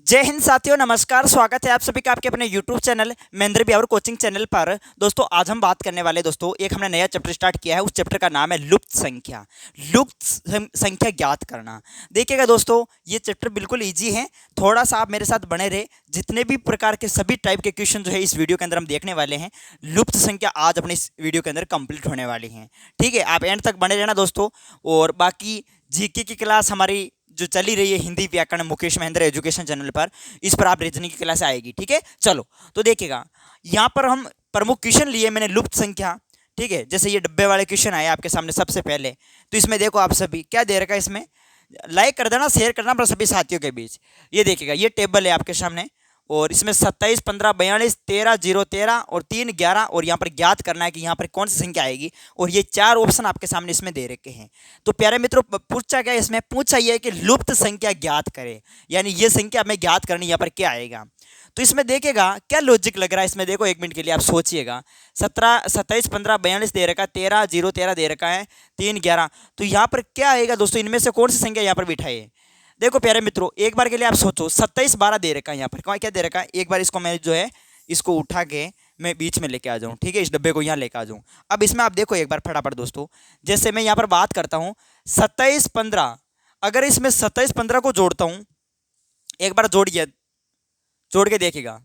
जय हिंद साथियों, नमस्कार। स्वागत है आप सभी का आपके अपने YouTube channel Mahendra Bihar coaching channel पर। दोस्तों आज हम बात करने वाले एक हमने नया चैप्टर स्टार्ट किया है। उस चैप्टर का नाम है लुप्त संख्या। संख्या ज्ञात करना। देखिएगा दोस्तों, ये चैप्टर बिल्कुल ईजी है। थोड़ा सा आप मेरे साथ बने रहे। जितने भी प्रकार के सभी टाइप के क्वेश्चन जो है इस वीडियो के अंदर हम देखने वाले हैं। लुप्त संख्या आज अपने इस वीडियो के अंदर कंप्लीट होने वाली हैं। ठीक है, आप एंड तक बने रहना दोस्तों। और बाकी जीके की क्लास हमारी जो चली रही है हिंदी व्याकरण मुकेश महेंद्र एजुकेशन चैनल पर, इस पर आप रीजनिंग की क्लास आएगी। ठीक है, चलो तो देखिएगा, यहाँ पर हम प्रमुख क्वेश्चन लिए मैंने लुप्त संख्या। ठीक है, जैसे ये डब्बे वाले क्वेश्चन आए आपके सामने सबसे पहले, तो इसमें देखो आप सभी क्या दे रखा है। इसमें लाइक कर देना, शेयर करना अपने सभी साथियों के बीच। ये देखिएगा, ये टेबल है आपके सामने और इसमें 27, 15, 42, 13, 0, 13 और 3, 11 और यहाँ पर ज्ञात करना है कि यहाँ पर कौन सी संख्या आएगी। और ये चार ऑप्शन आपके सामने इसमें दे रखे हैं। तो प्यारे मित्रों, पूछा क्या इसमें, पूछा ये है कि लुप्त संख्या ज्ञात करें, यानी ये संख्या हमें ज्ञात करनी, यहाँ पर क्या आएगा। तो इसमें देखेगा क्या लॉजिक लग रहा है। इसमें देखो, एक मिनट के लिए आप सोचिएगा। 17, 27, 15, 42 दे रखा है, 13, 0, 13 दे रखा है, 3, 11। तो यहाँ पर क्या आएगा दोस्तों, इनमें से कौन सी संख्या यहाँ पर बिठाए। देखो प्यारे मित्रों, एक बार के लिए आप सोचो, 27, 12 दे रखा है यहाँ पर। क्या दे रखा है, एक बार इसको मैं जो है इसको उठा के मैं बीच में लेके आ जाऊँ। ठीक है, इस डब्बे को यहाँ लेके आ जाऊँ। अब इसमें आप देखो एक बार फटाफट दोस्तों, जैसे मैं यहाँ पर बात करता हूँ 27, 15, अगर इसमें 27, 15 को जोड़ता हूँ, एक बार जोड़िए, जोड़ के देखिएगा।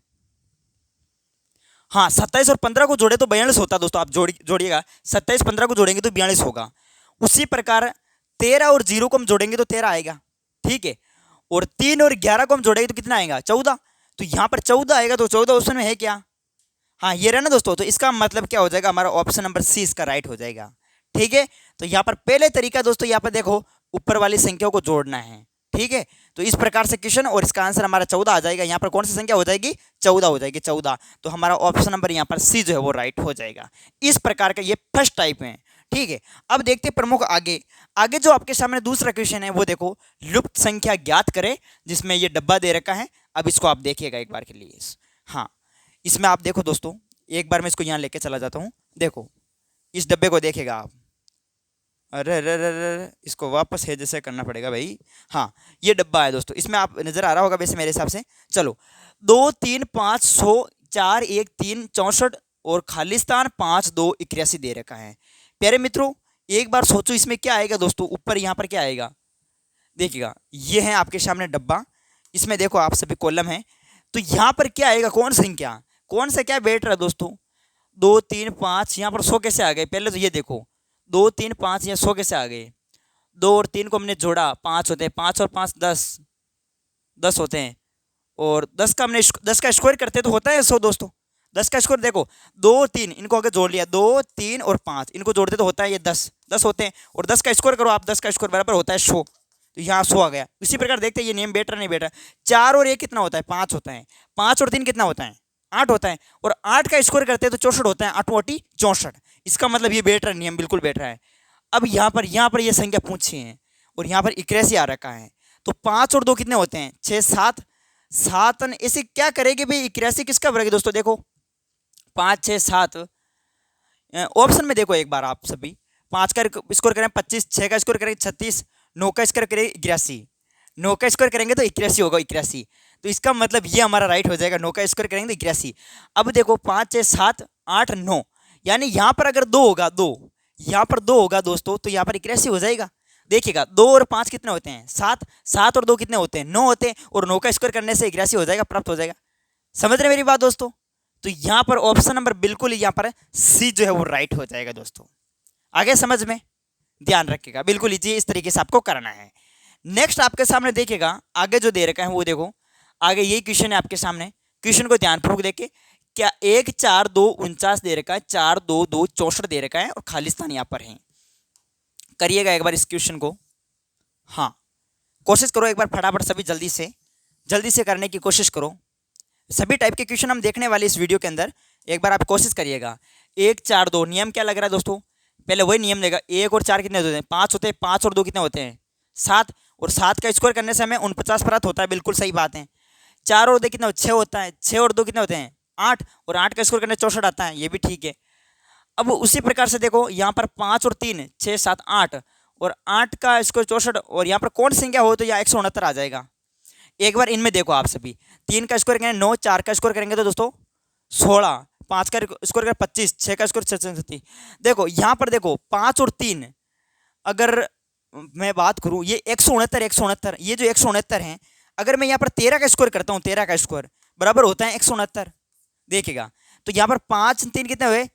हाँ, 27 और 15 को जोड़े तो 42 होता है दोस्तों। आप जोड़िएगा, 27, 15 को जोड़ेंगे तो 42 होगा। उसी प्रकार 13 और 0 को हम जोड़ेंगे तो 13 आएगा। ठीक है, और 3 और 11 को हम जोड़ेंगे तो कितना आएगा, 14। तो यहाँ पर 14 आएगा। तो 14 ऑप्शन में है क्या, हाँ ये रहा ना दोस्तों। तो इसका मतलब क्या हो जाएगा, हमारा ऑप्शन नंबर सी इसका राइट हो जाएगा। ठीक है, तो यहाँ पर पहले तरीका दोस्तों, यहाँ पर देखो ऊपर वाली संख्याओं को जोड़ना है। ठीक है, तो इस प्रकार से क्वेश्चन, और इसका आंसर हमारा 14 आ जाएगा। यहाँ पर कौन सी संख्या हो जाएगी, 14 हो जाएगी, 14। तो हमारा ऑप्शन नंबर यहाँ पर सी जो है वो राइट हो जाएगा। इस प्रकार का ये फर्स्ट टाइप है। ठीक है, अब देखते हैं प्रमुख आगे। आगे जो आपके सामने दूसरा क्वेश्चन है वो देखो, लुप्त संख्या ज्ञात करें, जिसमें ये डब्बा दे रखा है। अब इसको आप देखिएगा एक बार के लिए। हाँ, इसमें आप देखो दोस्तों, एक बार मैं इसको यहाँ लेके चला जाता हूँ। देखो इस डब्बे को देखिएगा आप। अरे अरे अरे अरे, इसको वापस है जैसे करना पड़ेगा भाई। हाँ, ये डब्बा है दोस्तों, इसमें आप नज़र आ रहा होगा वैसे मेरे हिसाब से। चलो, 2, 3, 5, 100, 4, 1, 3, 64 और खालिस्तान 5, 2, 81 दे रखा है। प्यारे मित्रों, एक बार सोचो इसमें क्या आएगा दोस्तों। ऊपर यहाँ पर क्या आएगा, देखिएगा, ये है आपके सामने डब्बा। इसमें देखो आप सभी कॉलम है। तो यहाँ पर क्या आएगा, कौन संख्या, कौन सा क्या बैठ रहा है दोस्तों। 2, 3, 5, यहाँ पर 100 कैसे आ गए, पहले तो ये देखो। 2, 3, 5 या 100 कैसे आ गए। 2 और 3 को हमने जोड़ा, 5 होते हैं। 5 और 5 10, 10 होते हैं। और 10 का हमने 10 का स्क्वायर करते तो होता है 100 दोस्तों। 10 का स्क्वायर देखो, 2, 3 इनको अगर जोड़ लिया, 2, 3 और 5 इनको जोड़ते तो होता है ये 10, 10 होते हैं। और 10 का स्क्वायर करो आप, 10 का स्क्वायर बराबर होता है 100। तो यहाँ 100 आ गया। इसी प्रकार देखते हैं ये नेम बैठ रहा नहीं बैठ रहा। 4 और 1 कितना होता है, 5 होता है। 5 और 3 कितना होता है, 8 होता है। और 8 का स्क्वायर करते हैं तो 64 होता है। 8 8 64। इसका मतलब ये बैठ रहा है, नियम बिल्कुल बैठ रहा है। अब यहाँ पर ये संख्या पूछी है और यहाँ पर 81 आ रखा है। तो 5 और 2 कितने होते हैं, 6, 7, 7 ऐसे क्या करेंगे भाई, 81 किसका बनेगा दोस्तों। देखो 5, 6, 7 ऑप्शन में देखो एक बार आप सभी। 5 का स्कोर करें 25, 6 का स्कोर करेंगे 36, 9 का स्कोर करेंगे 81, 9 का स्कोर करेंगे तो 81 होगा, 81। तो इसका मतलब ये हमारा राइट हो जाएगा, 9 का स्कोर करेंगे तो 81। अब देखो 5, 6, 7, 8, 9, यानी यहाँ पर अगर 2 होगा, 2 यहाँ पर 2 होगा दोस्तों, तो यहाँ पर 81 हो जाएगा। देखिएगा 2 और 5 कितने होते हैं, 7, 7 और 2 कितने होते हैं, 9 होते हैं। और 9 का स्कोर करने से 81 हो जाएगा, प्राप्त हो जाएगा। समझ रहे मेरी बात दोस्तों। तो यहाँ पर ऑप्शन नंबर बिल्कुल यहाँ पर सी जो है वो राइट हो जाएगा दोस्तों। आगे समझ में ध्यान रखिएगा, बिल्कुल इजी इस तरीके से आपको करना है। नेक्स्ट आपके सामने देखिएगा, आगे जो दे रखा है वो देखो, आगे यही क्वेश्चन है आपके सामने। क्वेश्चन को ध्यानपूर्वक देखे, क्या 1, 4, 2, 49 दे रखा है, 4, 2, 2, 64 दे रखा है और खालिस्तान यहाँ पर है। करिएगा एक बार इस क्वेश्चन को। हाँ, कोशिश करो एक बार फटाफट सभी जल्दी से करने की कोशिश करो। सभी टाइप के क्वेश्चन हम देखने वाले इस वीडियो के अंदर, एक बार आप कोशिश करिएगा। 1, 4, 2 नियम क्या लग रहा है दोस्तों, पहले वही नियम लेगा। 1 और 4 कितने होते हैं, 5 होते हैं। 5 और 2 कितने होते हैं, 7। और 7 का स्क्वायर करने से हमें 49 प्राप्त होता है, बिल्कुल सही बात है। 4 और 2 कितने, 6 होता है। 6 और 2 कितने होते हैं, 8। और 8 का स्क्वायर करने 64 आता है, ये भी ठीक है। अब उसी प्रकार से देखो यहाँ पर 5 और 3, 6, 7, 8 और 8 का स्क्वायर 64। और यहाँ पर कौन संख्या हो तो यहाँ 169 आ जाएगा। एक बार इनमें देखो आप सभी, 3 का स्क्वायर करेंगे 9, 4 का स्क्वायर करेंगे तो दोस्तों 16, 5 का स्क्वायर करेंगे 25, 6 का स्क्वायर 36। देखो यहाँ पर देखो 5 और 3, अगर मैं बात करूँ ये 169, 169, ये जो 169 है, अगर मैं यहाँ पर 13 का स्क्वायर करता हूँ, 13 का स्क्वायर बराबर होता है 169। देखिएगा तो यहाँ पर 5 3 कितने हुए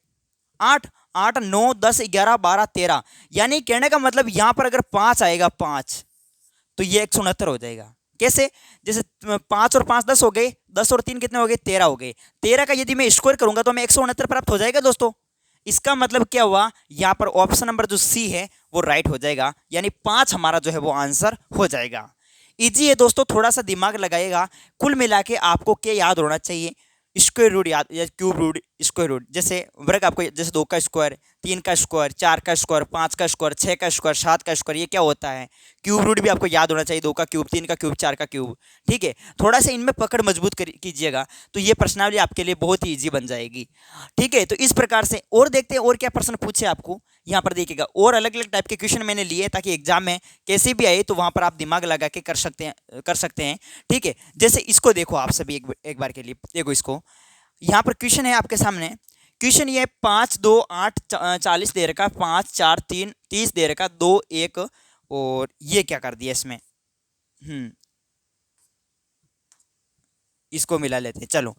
8, 8 9 10 11 12 13, यानी कहने का मतलब यहाँ पर अगर 5 आएगा 5 तो ये 169 हो जाएगा। कैसे? जैसे 5 और 5 10 हो गए, 10 और 3 कितने हो गए 13 हो गए, 13 का यदि मैं स्क्वायर करूंगा तो हमें 169 प्राप्त हो जाएगा दोस्तों। इसका मतलब क्या हुआ, यहाँ पर ऑप्शन नंबर जो सी है वो राइट हो जाएगा, यानी 5 हमारा जो है वो आंसर हो जाएगा। इजी है दोस्तों, थोड़ा सा दिमाग लगाइएगा। कुल मिला के आपको क्या याद होना चाहिए, स्क्वायर रूट याद या क्यूब रूट, स्क्वायर रूट जैसे वर्ग आपको जैसे 2 का स्क्वायर, 3 का स्क्वायर, 4 का स्क्वायर, 5 का स्क्वायर, 6 का स्क्वायर, 7 का स्क्वायर, ये क्या होता है क्यूब रूट भी आपको याद होना चाहिए, 2 का क्यूब, 3 का क्यूब, 4 का क्यूब। ठीक है, थोड़ा सा इनमें पकड़ मजबूत कीजिएगा तो ये प्रश्नावली आपके लिए बहुत ही ईजी बन जाएगी। ठीक है, तो इस प्रकार से और देखते हैं और क्या प्रश्न पूछे आपको। यहाँ पर देखिएगा और अलग अलग टाइप के क्वेश्चन मैंने लिए ताकि एग्जाम में कैसे भी आए तो वहाँ पर आप दिमाग लगा के कर सकते हैं। ठीक है, जैसे इसको देखो आप सभी एक बार के लिए देखो इसको। यहाँ पर क्वेश्चन है आपके सामने, क्वेश्चन ये 5 2 8 40 दे रखा, 5 4 3 30 दे रखा, 2 1 और ये क्या कर दिया इसमें, इसको मिला लेते हैं। चलो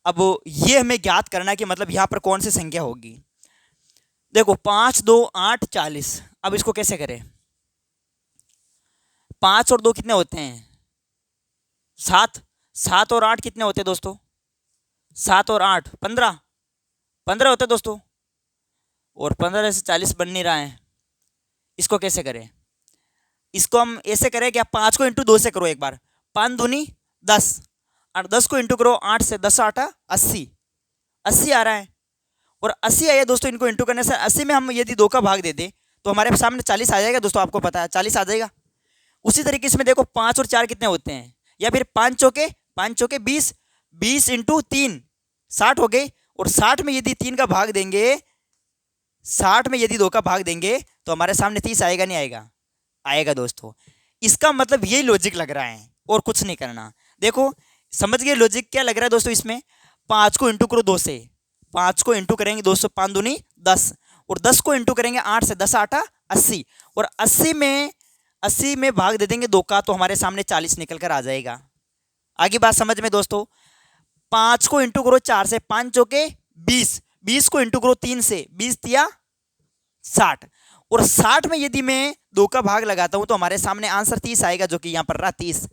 अब ये हमें ज्ञात करना है कि मतलब यहाँ पर कौन सी संख्या होगी। देखो 5 2 8 40, अब इसको कैसे करें, 5 और 2 कितने होते हैं 7, 7 और 8 कितने होते हैं दोस्तों, 7 और 8 15, 15 होते दोस्तों, और 15 से 40 बन नहीं रहा है। इसको कैसे करें, इसको हम ऐसे करें कि आप 5 को इंटू 2 से करो एक बार, 5 दूनी 10 और 10 को इंटू करो 8 से, 10 8 80, 80 आ रहा है और 80 आया दोस्तों। इनको इंटू करने से 80 में हम यदि 2 का भाग दे दें तो हमारे सामने 40 आ जाएगा दोस्तों, आपको पता है 40 आ जाएगा। उसी तरीके से देखो 5 और 4 कितने होते हैं, या फिर 5 चौके 20, 20 इंटू 3 60 हो गए, और 60 में यदि 3 का भाग देंगे, 60 में यदि 2 का भाग देंगे तो हमारे सामने 30 आएगा नहीं आएगा, आएगा दोस्तों। इसका मतलब यही लॉजिक लग रहा है और कुछ नहीं करना। देखो समझ गए लॉजिक क्या लग रहा है दोस्तों, इसमें 5 को इंटू करो 2 से, 5 को इंटू करेंगे 2 से, 5 दूनी 10 और 10 को इंटू करेंगे 8 से, 10 8 80 और 80 में भाग दे देंगे 2 का तो हमारे सामने 40 निकल कर आ जाएगा। आगे बात समझ में दोस्तों, 5 को इंटू करो 4 से, 5 चौके 20, 20 को इंटू करो 3 से, 20 तिया 60 और 60 में यदि मैं 2 का भाग लगाता हूं तो हमारे सामने आंसर 30 आएगा, जो कि यहां पर रहा 30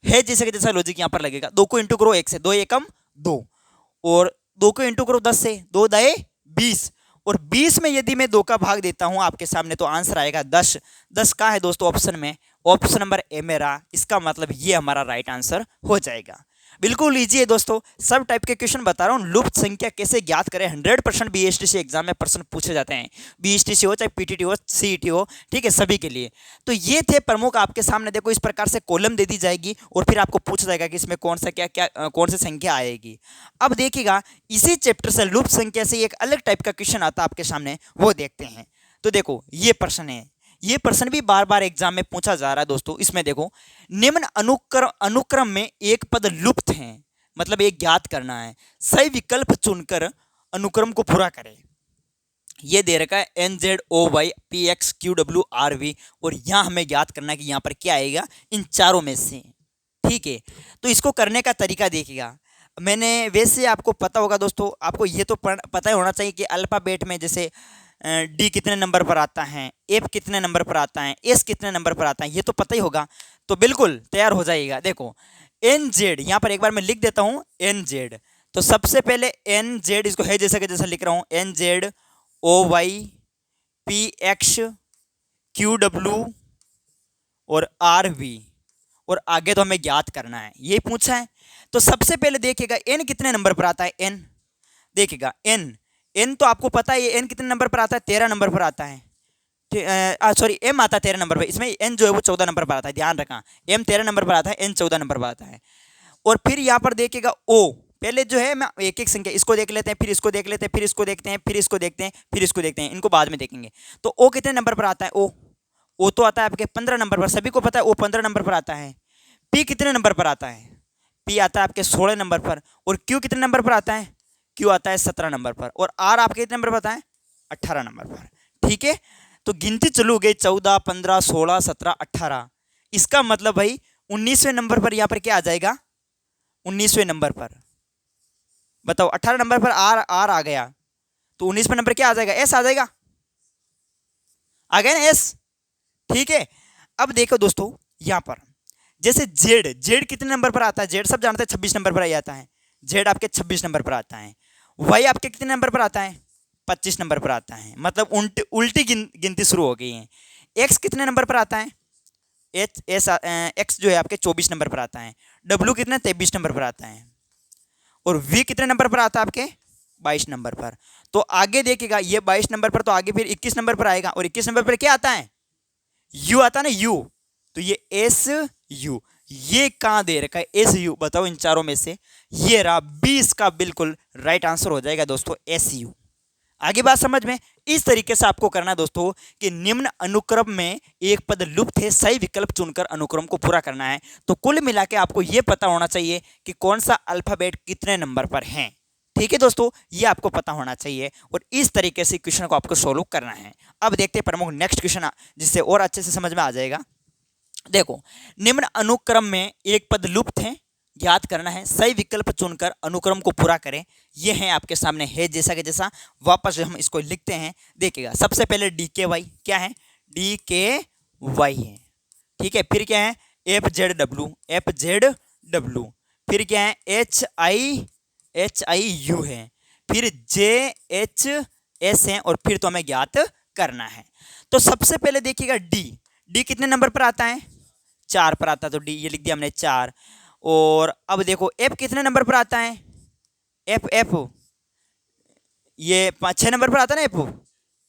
है। जैसे कि जैसा लॉजिक यहां पर लगेगा, 2 को इंटू करो 1 से, 2 एकम 2 और 2 को इंटू करो 10 से, 2 दाए 20 और 20 में यदि मैं 2 का भाग देता हूं आपके सामने तो आंसर आएगा 10। 10 का है दोस्तों ऑप्शन में, ऑप्शन नंबर ए मेरा, इसका मतलब ये हमारा राइट आंसर हो जाएगा। बिल्कुल इजी है दोस्तों, सब टाइप के क्वेश्चन बता रहा हूँ। लुप्त संख्या कैसे ज्ञात करें, 100% बीएसटीसी एग्जाम में प्रश्न पूछे जाते हैं, बीएसटीसी हो चाहे पीटीटी हो सीईटी हो, ठीक है, सभी के लिए। तो ये थे प्रमुख आपके सामने। देखो इस प्रकार से कॉलम दे दी जाएगी और फिर आपको पूछा जाएगा कि इसमें कौन सा कौन सी संख्या आएगी। अब देखिएगा इसी चैप्टर से लुप्त संख्या से एक अलग टाइप का क्वेश्चन आता है आपके सामने, वो देखते हैं। तो देखो ये प्रश्न है, ये प्रश्न भी बार बार एग्जाम में पूछा जा रहा है दोस्तों। इसमें देखो निम्न अनुक्रम में एक पद लुप्त है, मतलब एक ज्ञात करना है, सही विकल्प चुनकर अनुक्रम को पूरा करें। ये दे रखा है NZOY PX QW RV और यहां हमें ज्ञात करना है कि यहां पर क्या आएगा इन चारों में से। ठीक है, तो इसको करने का तरीका देखिएगा। मैंने वैसे आपको पता होगा दोस्तों, आपको ये तो पता ही होना चाहिए कि अल्फाबेट में जैसे डी कितने नंबर पर आता है, एफ कितने नंबर पर आता है, एस कितने नंबर पर आता है, ये तो पता ही होगा। तो बिल्कुल तैयार हो जाइएगा। देखो NZ यहाँ पर एक बार मैं लिख देता हूँ NZ। तो सबसे पहले NZ इसको है जैसा कि जैसा लिख रहा हूँ, NZOY PX QW और RV और आगे तो हमें ज्ञात करना है, ये पूछा है। तो सबसे पहले देखिएगा N कितने नंबर पर आता है, N देखिएगा N तो आपको पता है N कितने नंबर पर आता है, 13 नंबर पर आता है। सॉरी M आता है 13 नंबर पर, इसमें N जो है वो 14 नंबर पर आता है, ध्यान रखना। M 13 नंबर पर आता है, N 14 नंबर पर आता है। और फिर यहाँ पर देखिएगा O, पहले जो है मैं एक एक संख्या इसको देख लेते हैं, फिर इसको देख लेते हैं, फिर इसको देखते हैं, फिर इसको देखते हैं, फिर इसको देखते हैं, इनको बाद में देखेंगे। तो O कितने नंबर पर आता है, O तो आता है आपके 15 नंबर पर, सभी को पता है O 15 नंबर पर आता है। पी कितने नंबर पर आता है? पी आता है आपके 16 नंबर पर। और क्यू कितने नंबर पर आता है? क्यू आता है 17 नंबर पर। और आर आपके कितने नंबर पर आता है? 18 नंबर पर। ठीक है, तो गिनती चालू हो गई 14, 15, 16, 17, 18। इसका मतलब भाई 19वें नंबर पर यहां पर क्या आ जाएगा? 19वें नंबर पर बताओ, 18 नंबर पर आर आर आ गया, तो 19वें नंबर क्या आ जाएगा? एस आ जाएगा। आ गया ना एस? ठीक है, अब देखो दोस्तों यहां पर जैसे जेड, जेड कितने नंबर पर आता है? जेड सब जानते हैं 26 नंबर पर आ जाता है। जेड आपके 26 नंबर पर आता है। वाई आपके कितने नंबर पर आता है? 25 नंबर पर आता है। मतलब उल्टी गिनती शुरू हो गई है। एक्स कितने नंबर पर आता है? एक्स जो है आपके 24 नंबर पर आता है। डब्ल्यू कितने? 23 नंबर पर आता है। और वी कितने नंबर पर आता है आपके? 22 नंबर पर। तो आगे देखिएगा, ये 22 नंबर पर, तो आगे फिर 21 नंबर पर आएगा। और 21 नंबर पर क्या आता है? यू आता है ना, यू। तो ये एस यू, ये कहां दे रखा है? S U. बताओ इन चारों में से ये रहा 20 का बिल्कुल राइट आंसर हो जाएगा दोस्तों, एस यू। आगे बात समझ में? इस तरीके से आपको करना है दोस्तों कि निम्न अनुक्रम में एक पद लुप्त है, सही विकल्प चुनकर अनुक्रम को पूरा करना है। तो कुल मिला के आपको यह पता होना चाहिए कि कौन सा अल्फाबेट कितने नंबर पर है। ठीक है दोस्तों, ये आपको पता होना चाहिए और इस तरीके से क्वेश्चन को आपको सोल्व करना है। अब देखते हैं प्रमुख नेक्स्ट क्वेश्चन, जिससे और अच्छे से समझ में आ जाएगा। देखो, निम्न अनुक्रम में एक पद लुप्त है, ज्ञात करना है, सही विकल्प चुनकर अनुक्रम को पूरा करें। ये है आपके सामने है जैसा कि जैसा। वापस हम इसको लिखते हैं, देखिएगा। सबसे पहले डी के वाई क्या है? डी के वाई है। ठीक है, फिर क्या है? F Z W, F Z W. फिर क्या है? एच आई यू है। फिर जे एच एस है। और फिर तो हमें ज्ञात करना है। तो सबसे पहले देखिएगा डी, डी कितने नंबर पर आता है? 4 पर आता है। तो डी ये लिख दिया हमने 4। और अब देखो एफ कितने नंबर पर आता है? एफ एफ ये 6 नंबर पर आता है ना एफ,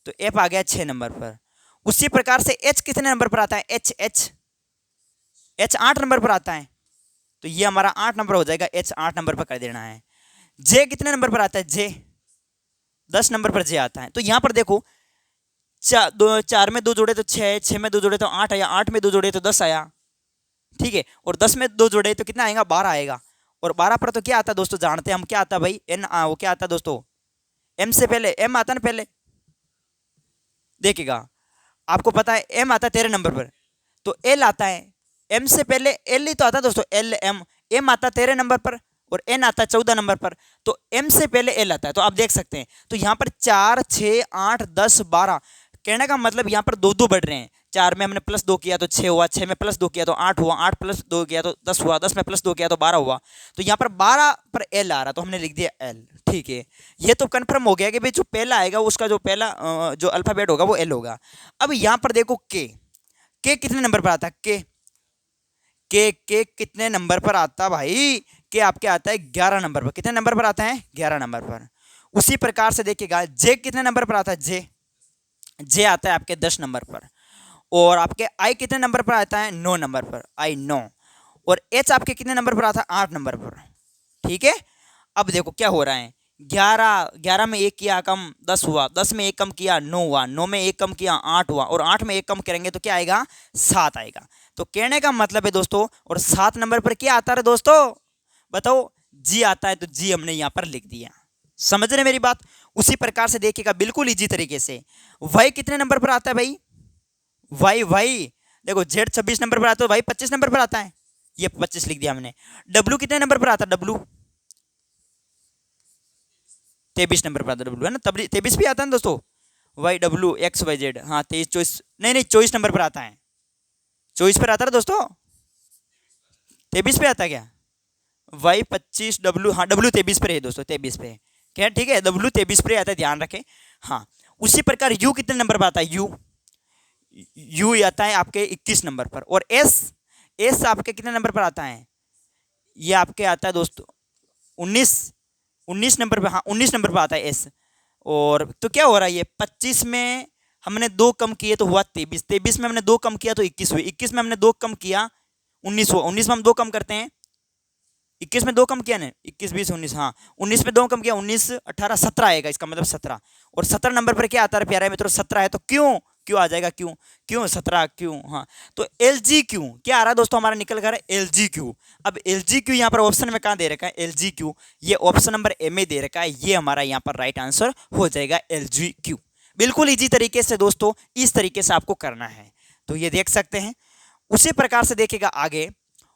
तो एफ आ गया 6 नंबर पर। उसी प्रकार से एच कितने नंबर पर आता है? एच एच एच 8 नंबर पर आता है। तो ये हमारा 8 नंबर हो जाएगा, एच 8 नंबर पर कर देना है। जे कितने नंबर पर आता है? जे 10 नंबर पर जे आता है। तो यहां पर देखो 4 में 2 जोड़े तो 6, 6 में 2 जोड़े तो 8 आया, 8 में 2 जोड़े तो 10 आया। ठीक है, और 10 में 2 जोड़े तो कितना आएगा? 12 आएगा। और 12 पर तो क्या आता है दोस्तों? जानते हैं हम क्या आता है भाई? एन। वो क्या आता है दोस्तों? एम से पहले एम आता है ना पहले। देखिएगा, आपको पता है एम आता है 13 नंबर पर, तो एल आता है। एम से पहले एल ही तो आता है दोस्तों, एल एम। एम आता है 13 नंबर पर और एन आता है 14 नंबर पर। तो एम से पहले एल आता है। तो आप देख सकते हैं, तो यहां पर 4, 6, 8, 10, 12। कहने का मतलब यहां पर 2 2 बढ़ रहे हैं। 4 में हमने प्लस 2 किया तो 6 हुआ, 6 में प्लस 2 किया तो 8 हुआ, 8 प्लस 2 किया तो 10 हुआ, 10 में प्लस 2 किया तो 12 हुआ। तो यहाँ पर 12 पर एल आ रहा, तो हमने लिख दिया एल। ठीक है, ये तो कन्फर्म हो गया कि भाई जो पहला आएगा उसका जो पहला जो अल्फाबेट होगा वो एल होगा। अब यहाँ पर देखो के, के कितने नंबर पर आता है? के कितने नंबर पर आता है भाई? के आपके आता है 11 नंबर पर। कितने नंबर पर आता है? 11 नंबर पर। उसी प्रकार से देखिएगा जे कितने नंबर पर आता है? जे आता है आपके 10 नंबर पर। और आपके आई कितने नंबर पर आता है? 9 नंबर पर, आई 9। और एच आपके कितने नंबर पर आता है? 8 नंबर पर। ठीक है, अब देखो क्या हो रहा है। 11 में 1 किया कम 10 हुआ, 10 में 1 कम किया 9 हुआ, 9 में 1 कम किया 8 हुआ, और 8 में 1 कम करेंगे तो क्या आएगा? 7 आएगा। तो कहने का मतलब है दोस्तों, और 7 नंबर पर क्या आता है दोस्तों? बताओ, जी आता है। तो जी हमने यहां पर लिख दिया। समझ रहे मेरी बात? उसी प्रकार से देखिएगा बिल्कुल इजी तरीके से, वाई कितने नंबर पर आता है भाई? वाई देखो, जेड 26 नंबर पर आता है, वाई 25 नंबर पर आता है। ये 25 लिख दिया हमने। डब्ल्यू कितने नंबर पर आता है? डब्ल्यू 23 नंबर पर आता है। डब्ल्यू है ना, तब 23 भी आता है ना दोस्तों। Y W X Y Z, हाँ 23 24 नहीं 24 नंबर पर आता है। 24 पर आता है दोस्तों, 23 पे आता है क्या? वाई 25, डब्ल्यू, हाँ डब्ल्यू 23 पर है दोस्तों, 23 पे क्या? ठीक है, डब्ल्यू 23 पर आता है, ध्यान रखें। हाँ, उसी प्रकार यू कितने नंबर पर आता है? यू आता है आपके 21 नंबर पर। और एस आपके कितने नंबर पर आता है? ये आपके आता है दोस्तों 19 नंबर पर। हाँ 19 नंबर पर आता है एस। और तो क्या हो रहा है, ये 25 में हमने 2 कम किए तो हुआ 23, 23 में हमने 2 कम किया तो 21 हुई, 21 में हमने 2 कम किया 19 हुआ, 19 में हम 2 कम करते हैं, 21 में 2 कम किया ना, 21 20 19, हाँ 19 में 2 कम किया 19 18 17 आएगा, इसका मतलब 17। और 17 नंबर पर क्या आता है प्यारे मित्रों? 17 है। तो क्यों क्यों आ जाएगा, क्यों क्यों 17 क्यों, हाँ। तो एल जी क्यू क्या आ रहा है दोस्तों, हमारा निकल कर एल जी क्यू। अब एल जी क्यू यहाँ पर ऑप्शन में कहाँ दे रखा है, एल जी क्यू, ये ऑप्शन नंबर ए में दे रखा है, ये हमारा यहाँ पर राइट आंसर हो जाएगा एल जी क्यू। बिल्कुल ईजी तरीके से दोस्तों, इस तरीके से आपको करना है, तो ये देख सकते हैं। उसी प्रकार से देखिएगा आगे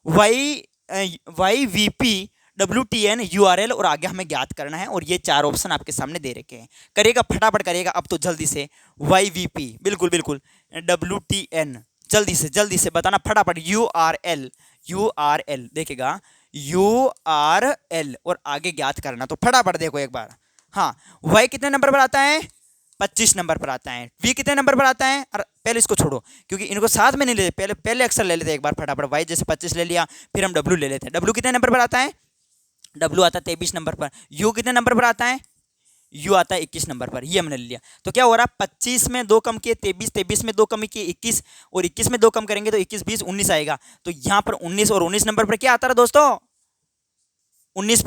Y V P W T N U R L, और आगे हमें ज्ञात करना है, और ये 4 ऑप्शन आपके सामने दे रखे हैं। करिएगा फटाफट करिएगा अब तो जल्दी से, वाई वी पी बिल्कुल बिल्कुल, डब्ल्यू टी एन जल्दी से बताना फटाफट, यू आर एल देखिएगा, यू आर एल, और आगे ज्ञात करना, तो फटाफट देखो एक बार। हाँ, वाई कितने नंबर पर आता है, 25 नंबर पर आता है। वी कितने नंबर पर आता है, और पहले इसको छोड़ो क्योंकि इनको साथ में नहीं लेते, पहले अक्षर ले लेते एक बार फटाफट। वाई जैसे 25 ले लिया, फिर हम डब्ल्यू ले लेते हैं। डब्ल्यू कितने नंबर पर आता है, डब्ल्यू आता है 23 नंबर पर। यू कितने नंबर पर आता है, यू आता है 21 नंबर पर, ये हमने ले लिया। तो क्या हो रहा है, 25 में 2 कम किए 23, 23 में 2 कम किए 21, और 21 में 2 कम करेंगे तो 21 20 19 आएगा। तो यहाँ पर 19 और 19 नंबर पर क्या आता है दोस्तों, 19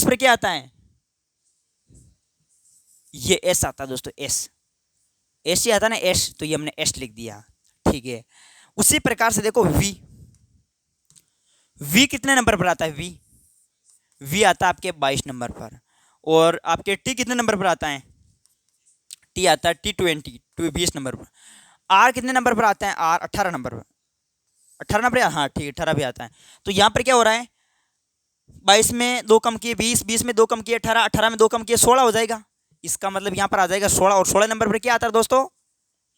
पर क्या आता है, ये एस आता है दोस्तों, एस ही आता है ना, एस, तो ये हमने एस लिख दिया, ठीक है। उसी प्रकार से देखो वी कितने नंबर पर आता है, वी आता है आपके 22 नंबर पर। और आपके टी कितने नंबर पर आता है, टी आता है टी 20 नंबर पर। आर कितने नंबर पर आता है, आर 18 नंबर पर, 18 नंबर, हाँ ठीक है 18 भी आता है। तो यहाँ पर क्या हो रहा है, 22 में 2 कम किए 20, 20 में 2 कम किए 18, 18 में 2 कम किए 16 हो जाएगा। इसका मतलब यहाँ पर आ जाएगा 16, और 16 नंबर पर क्या आता है दोस्तों,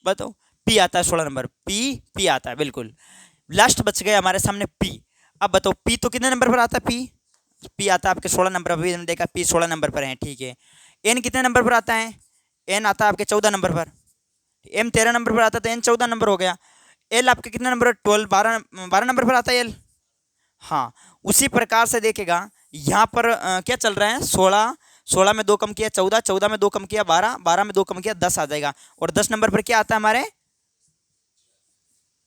बताओ, पी आता है 16 नंबर, पी आता है, बिल्कुल लास्ट बच गया हमारे सामने पी। अब बताओ पी तो कितने नंबर पर आता है, पी आता है आपके 16 नंबर पर, हमने देखा पी 16 नंबर पर है, ठीक है। एन कितने नंबर पर आता है, एन आता है आपके 14 नंबर पर। एम 13 नंबर पर आता है, तो एन 14 नंबर हो गया। एल आपके कितने नंबर, 12 नंबर पर आता है एल। हाँ, उसी प्रकार से देखेगा यहाँ पर क्या चल रहा है, 16 में 2 कम किया 14, 14 में 2 कम किया 12, 12 में 2 कम किया 10 आ जाएगा। और 10 नंबर पर क्या आता है हमारे,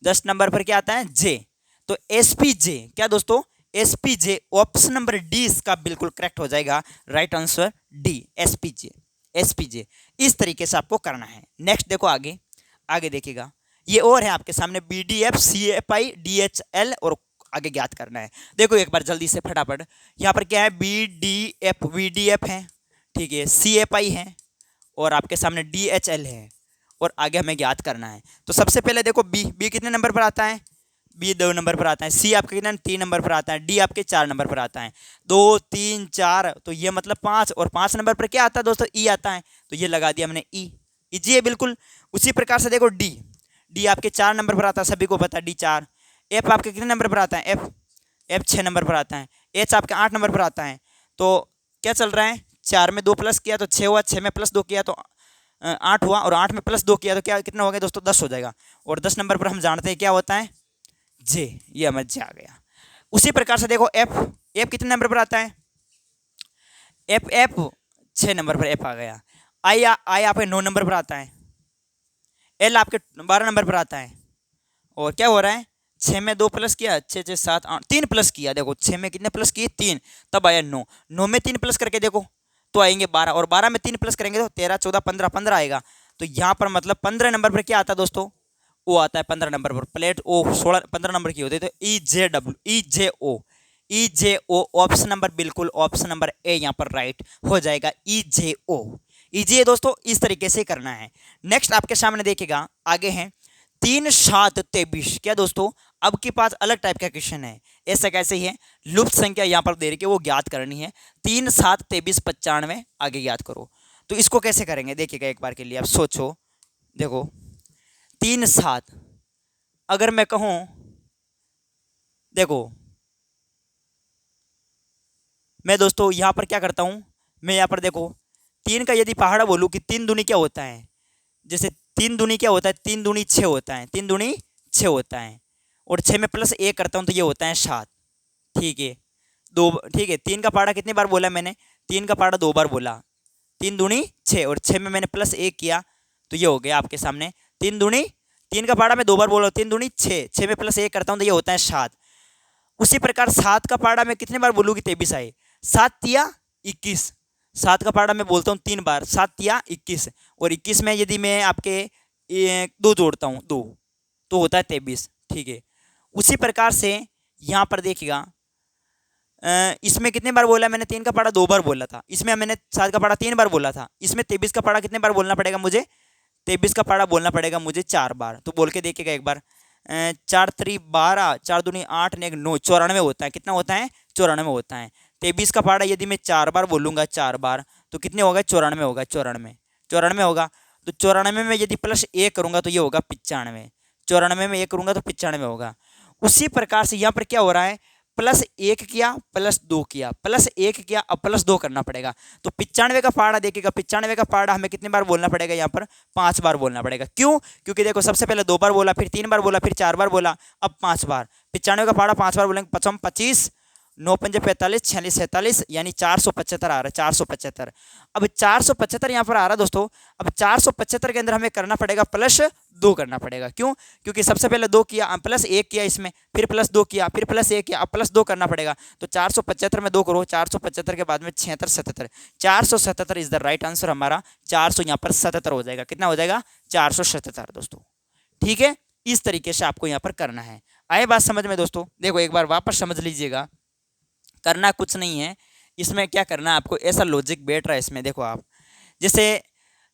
10 नंबर पर क्या आता है, जे। तो एसपीजे क्या दोस्तों, एसपीजे, ऑप्शन नंबर डी इसका बिल्कुल करेक्ट हो जाएगा, राइट आंसर डी, एसपीजे। इस तरीके से आपको करना है। नेक्स्ट देखो आगे देखिएगा, ये और है आपके सामने बीडीएफ, सीएफआई, डीएचएल, और आगे ज्ञात करना है। देखो एक बार जल्दी से फटाफट, यहाँ पर क्या है, वीडीएफ है, ठीक है, सीएफआई है, और आपके सामने डीएचएल है, और आगे हमें ज्ञात करना है। तो सबसे पहले देखो बी कितने नंबर पर आता है, बी 2 नंबर पर आता है। सी आपके कितने 3 नंबर पर आता है। डी आपके 4 नंबर पर आता है। 2 3 4, तो ये मतलब 5, और 5 नंबर पर क्या आता है दोस्तों, ई आता है, तो ये लगा दिया हमने ई, इजी है बिल्कुल। उसी प्रकार से देखो डी आपके 4 नंबर पर आता है, सभी को पता है डी 4। एफ आपके कितने नंबर पर आता है, एफ 6 नंबर पर आता है। एच आपके 8 नंबर पर आता है। तो क्या चल रहा है, 4 में 2 प्लस किया तो 6 हुआ, 6 में प्लस 2 किया तो 8 हुआ, और 8 में प्लस 2 किया तो क्या कितना हो गया दोस्तों, 10 हो जाएगा। और 10 नंबर पर हम जानते हैं क्या होता है, जे, ये हमें जे आ गया। उसी प्रकार से देखो एफ कितने नंबर पर आता है, एफ 6 नंबर पर एफ आ गया। आई आपके 9 नंबर पर आता है। एल आपके 12 नंबर पर आता है। और क्या हो रहा है, 6 में 2 प्लस किया, 6 6 7 8, 3 प्लस किया, देखो 6 में कितने प्लस किए 3, तब आया 9। 9 में 3 प्लस करके देखो तो आएंगे 12, और 12 में 3 प्लस करेंगे तो 13 14 15 15 आएगा। तो यहाँ पर मतलब 15 नंबर पर क्या आता है दोस्तों, ओ आता है 15 नंबर पर। प्लेट ओ 15 नंबर की होती है, तो ई जे ओ ऑप्शन नंबर, बिल्कुल ऑप्शन नंबर ए यहाँ पर राइट हो जाएगा, ई जे ओ। ईजी दोस्तों, इस तरीके से करना है। नेक्स्ट आपके सामने देखिएगा आगे हैं 3 7 23। क्या दोस्तों, अब के पास अलग टाइप का क्वेश्चन है। ऐसा कैसे ही है, लुप्त संख्या यहाँ पर दे रही है, वो ज्ञात करनी है। 3 7 23 95 आगे ज्ञात करो। तो इसको कैसे करेंगे देखिएगा एक बार के लिए, आप सोचो। देखो 3 7, अगर मैं कहूँ, देखो मैं दोस्तों यहाँ पर क्या करता हूँ, मैं यहाँ पर देखो 3 का यदि पहाड़ा बोलूँ कि 3 दूनी क्या होता है, जैसे 3 दूनी क्या होता है, 3 दूनी 6 होता है, 3 दूनी 6 होता है, और 6 में प्लस 1 करता हूँ तो ये होता है 7, ठीक है। 2, ठीक है, 3 का पहाड़ा कितनी बार बोला मैंने, 3 का पहाड़ा 2 बार बोला। 3 दूनी 6, और 6 में मैंने प्लस 1 किया तो ये हो गया आपके सामने 3 का पहाड़ा मैं 2 बार बोला, 3 दूनी 6, 6 में प्लस 1 करता हूँ तो ये होता है 7। उसी प्रकार 7 का पहाड़ा मैं कितनी बार बोलूँ कि 23 आए, 7 तिया 21। 7 का पहाड़ा मैं बोलता हूँ 3 बार, 7 तिया 21, और 21 में यदि मैं आपके दो जोड़ता हूँ, 2 तो होता है 23, ठीक है। उसी प्रकार से यहाँ पर देखिएगा, इसमें कितने बार बोला मैंने, 3 का पाड़ा 2 बार बोला था, इसमें मैंने 7 का पाड़ा 3 बार बोला था, इसमें 23 का पाड़ा कितने बार बोलना पड़ेगा मुझे, 23 का पाड़ा बोलना पड़ेगा मुझे 4 बार। तो बोल के देखिएगा एक बार, 4 3 12, 4 दूनी 8 ने 1 9, 94 होता है। कितना होता है, 94 होता है। 23 का पाड़ा यदि मैं 4 बार बोलूँगा, 4 बार, तो कितने होगा, 94 होगा, 94 होगा। तो 94 में यदि प्लस 1 करूँगा तो ये होगा 95, 94 में 1 करूँगा तो 95 होगा। उसी प्रकार से यहाँ पर क्या हो रहा है, प्लस 1 किया, प्लस 2 किया, प्लस 1 किया, अब प्लस 2 करना पड़ेगा। तो 95 का पाड़ा देखिएगा, 95 का पाड़ा हमें कितने बार बोलना पड़ेगा, यहाँ पर 5 बार बोलना पड़ेगा। क्यों, क्योंकि देखो सबसे पहले 2 बार बोला, फिर 3 बार बोला, फिर 4 बार बोला, अब 5 बार। 95 का पाड़ा 5 बार बोलेंगे, 5 25, 9 पंजे 45, 46 47, यानी 475 आ रहा है, 475। अब 475 यहाँ पर आ रहा है दोस्तों। अब 475 के अंदर हमें करना पड़ेगा प्लस 2 करना पड़ेगा। क्यों, क्योंकि सबसे पहले 2 किया, प्लस 1 किया इसमें, फिर प्लस 2 किया, फिर प्लस 1 किया, अब प्लस 2 करना पड़ेगा। तो 475 में 2 करो, 475 के बाद में 76 77, 477 इज द राइट आंसर हमारा। 400 यहाँ पर 77 हो जाएगा। कितना हो जाएगा, 477 दोस्तों, ठीक है। इस तरीके से आपको यहाँ पर करना है। आए बात समझ में दोस्तों। देखो एक बार वापस समझ लीजिएगा, करना कुछ नहीं है इसमें। क्या करना है आपको, ऐसा लॉजिक बैठ रहा है इसमें। देखो आप, जैसे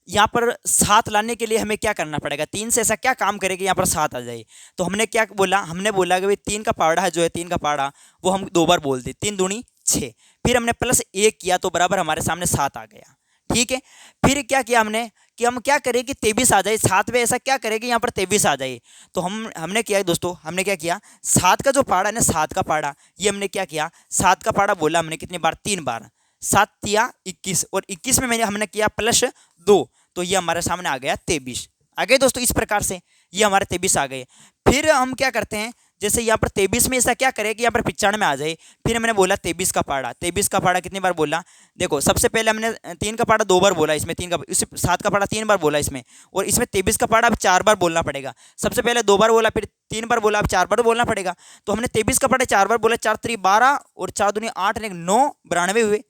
यहाँ पर 7 लाने के लिए हमें क्या करना पड़ेगा, 3 से ऐसा क्या काम करें कि यहाँ पर 7 आ जाए। तो हमने क्या बोला, हमने बोला कि भाई 3 का पाड़ा है जो है, 3 का पाड़ा वो हम 2 बार बोल दी, 3 दूनी 6, फिर हमने प्लस 1 किया तो बराबर हमारे सामने 7 आ गया, ठीक है। फिर क्या किया हमने कि हम क्या करें कि 23 आ जाए, 7 में ऐसा क्या करें कि यहाँ पर 23 आ जाए। तो हमने किया दोस्तों, हमने क्या किया, 7 का जो पाड़ा है ना, 7 का पाड़ा, ये हमने क्या किया, 7 का पाड़ा बोला हमने कितनी बार, 3 बार, 7 तिया 21, और 21 में हमने किया प्लस 2, तो ये हमारे सामने आ गया 23 आ गए दोस्तों। इस प्रकार से ये हमारे 23 आ गए। फिर हम क्या करते हैं, जैसे यहाँ पर 23 में ऐसा क्या करें कि यहाँ पर 95 आ जाए। फिर मैंने बोला 23 का पाड़ा, 23 का पाड़ा कितनी बार बोला, देखो सबसे पहले हमने 3 का पाड़ा 2 बार बोला इसमें, 3 का, इस 7 का पाड़ा 3 बार बोला इसमें, और इसमें 23 का पाड़ा अब 4 बार बोलना पड़ेगा। सबसे पहले 2 बार बोला, फिर 3 बार बोला, अब 4 बार बोलना पड़ेगा। तो हमने 23 का पाड़ा 4 बार बोला, 4 3 12, और 4 दूनी 8 ने 9, 92 हुए,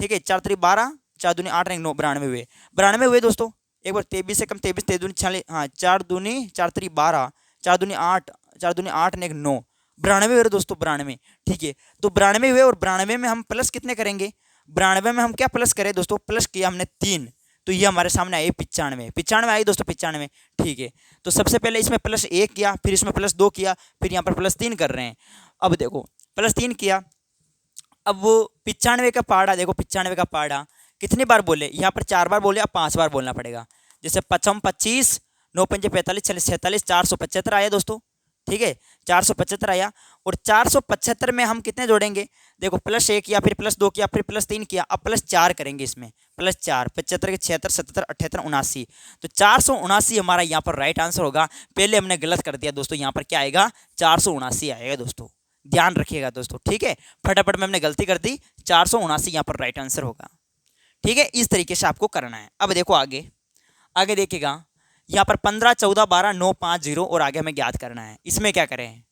ठीक है। 4 3 12, 4 दूनी 8 ने 9, 92 हुए, 92 हुए दोस्तों। एक बार 23 से कम, 23 23 दूनी 46, हाँ 4 दूनी 4 3 12, 4 दूनी 8, 4 दूनी 8 ने 9, 92 हुए दोस्तों, 92, ठीक है। तो 92 हुए, और 92 में हम प्लस कितने करेंगे, 92 में हम क्या प्लस करें दोस्तों, प्लस किया हमने 3, तो ये हमारे सामने आई 95, 95 आई दोस्तों, 95, ठीक है। तो सबसे पहले इसमें प्लस 1 किया, फिर इसमें प्लस 2 किया, फिर यहाँ पर प्लस 3 कर रहे हैं। अब देखो प्लस 3 किया, अब वो 95 का पाड़ा, देखो 95 का पाड़ा कितनी बार बोले, यहाँ पर 4 बार बोले, अब 5 बार बोलना पड़ेगा। जैसे 5 25, 9 पंजे 45, 46 47, 475 आया दोस्तों, ठीक है। 475 आया, और 475 में हम कितने जोड़ेंगे, देखो प्लस 1 किया, फिर प्लस 2 किया, फिर प्लस 3 किया, अब प्लस 4 करेंगे इसमें, प्लस 4, 75 के 76 77 78 79, तो 479 हमारा यहाँ पर राइट आंसर होगा। पहले हमने गलत कर दिया दोस्तों, यहाँ पर क्या आएगा, 479 आएगा दोस्तों, ध्यान रखिएगा दोस्तों, ठीक है। फटाफट में हमने गलती कर दी, 479 यहाँ पर राइट आंसर होगा, ठीक है। इस तरीके से आपको करना है। अब देखो आगे, आगे देखिएगा, यहाँ पर 15 14 12 9 5 0, और आगे हमें ज्ञात करना है। इसमें क्या करें,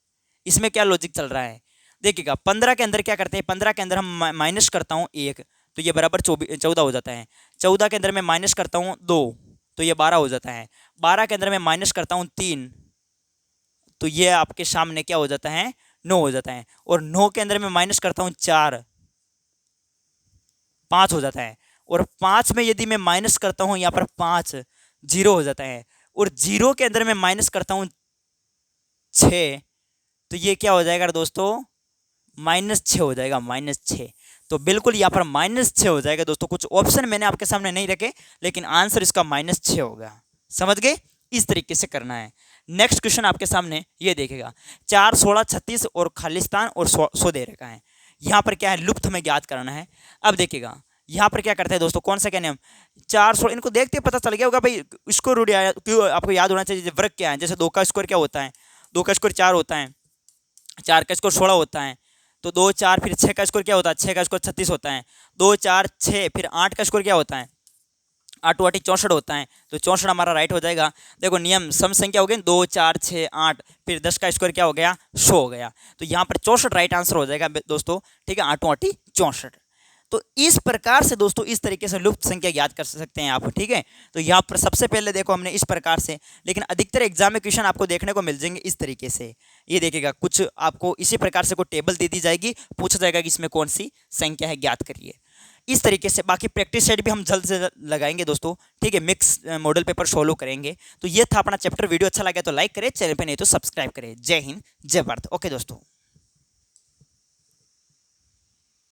इसमें क्या लॉजिक चल रहा है, देखिएगा 15 के अंदर क्या करते हैं, 15 के अंदर हम माइनस करता हूँ 1, तो ये बराबर 14 हो जाता है। 14 के अंदर मैं माइनस करता हूँ 2, तो ये 12 हो जाता है। 12 के अंदर मैं माइनस करता हूँ 3, तो ये आपके सामने क्या हो जाता है, 9 हो जाता है। और 9 के अंदर मैं माइनस करता हूँ 4, 5 हो जाता है। और 5 में यदि मैं माइनस करता हूँ यहाँ पर 5, 0 हो जाता है। और 0 के अंदर मैं माइनस करता हूँ 6, तो ये क्या हो जाएगा दोस्तों, -6 हो जाएगा, -6। तो बिल्कुल यहाँ पर -6 हो जाएगा दोस्तों। कुछ ऑप्शन मैंने आपके सामने नहीं रखे, लेकिन आंसर इसका -6 होगा। समझ गए, इस तरीके से करना है। नेक्स्ट क्वेश्चन आपके सामने ये देखेगा, 4 16 36 और खालिस्तान और 100 दे रखा है। यहाँ पर क्या है, लुप्त हमें ज्ञात करना है। अब देखिएगा यहाँ पर क्या करते हैं दोस्तों, कौन सा कहने हम 4 16, इनको देखते पता चल गया होगा भाई, इसको रूढ़ क्यों आपको याद होना चाहिए। वर्ग क्या है, जैसे 2 का स्क्वायर क्या होता है, 2 का स्क्वायर 4 होता है, 4 का स्क्वायर 16 होता है। तो 2 4, फिर 6 का स्क्वायर क्या होता है, 6 का स्क्वायर 36 होता है। 2 4 6, फिर 8 का स्क्वायर क्या होता है, 8 8 64 होता है। तो 64 हमारा राइट हो जाएगा। देखो नियम सम संख्या हो गई, 2 4 6 8, फिर 10 का स्क्वायर क्या हो गया, 100 हो गया। तो यहाँ पर 64 राइट आंसर हो जाएगा दोस्तों, ठीक है। 8 8 64। तो इस प्रकार से दोस्तों इस तरीके से लुप्त संख्या ज्ञात कर सकते हैं आप, ठीक है। तो यहाँ पर सबसे पहले देखो हमने इस प्रकार से, लेकिन अधिकतर एग्जाम में क्वेश्चन आपको देखने को मिल जाएंगे इस तरीके से। ये देखिएगा कुछ आपको इसी प्रकार से कोई टेबल दे दी जाएगी, पूछा जाएगा कि इसमें कौन सी संख्या है, ज्ञात करिए इस तरीके से। बाकी प्रैक्टिस सेट भी हम जल्द से जल्द लगाएंगे दोस्तों, ठीक है। मिक्स मॉडल पेपर सोल्व करेंगे। तो ये था अपना चैप्टर। वीडियो अच्छा लगा तो लाइक करें, चैनल पे नहीं तो सब्सक्राइब करें। जय हिंद, जय भारत। ओके दोस्तों।